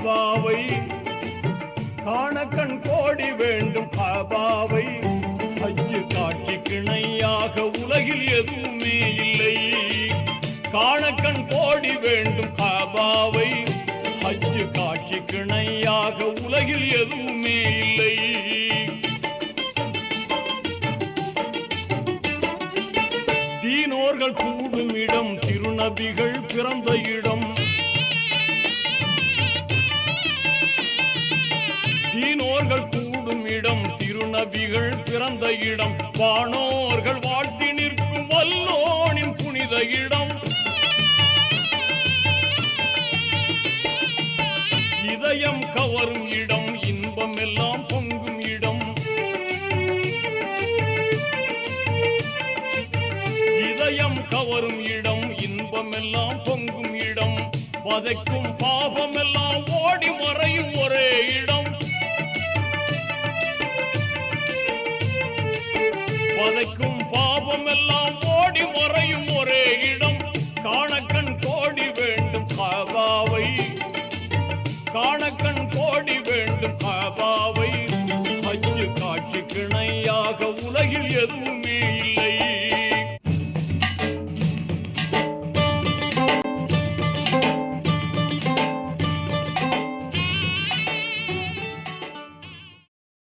காபாவை காண கண் கோடி வேண்டும் காபாவை ஹஜ்ஜு காட்சி கிணையாக உலகில் எதுவுமே இல்லை காண கண் கோடி வேண்டும் காபாவை ஹஜ்ஜு காட்சி கிணையாக உலகில் எதுவுமே இல்லை தீனோர்கள் கூடும் இடம் திருநபிகள் பிறந்த இடம் தீனோர்கள் கூடும் இடம் திருநபிகள் பிறந்த இடம் வானோர்கள் வாழ்த்தி நிற்கும் வல்லோனின் புனித இடம் இதயம் கவரும் இடம் இன்பம் எல்லாம் பொங்கும் இடம் இதயம் கவரும் இடம் இன்பம் எல்லாம் பொங்கும் இடம் வதைக்கும் பாவம் எல்லாம் ஓடி மறையும் ஒரே இடம் வதைக்கும் பாவம் எல்லாம் ஓடி மறையும் ஒரே இடம் காணக்கண் கோடி வேண்டும் காபாவை காணக்கண் கோடி வேண்டும் காபாவை ஹஜ்ஜு காட்சி கிணையாக உலகில் எதுவுமே இல்லை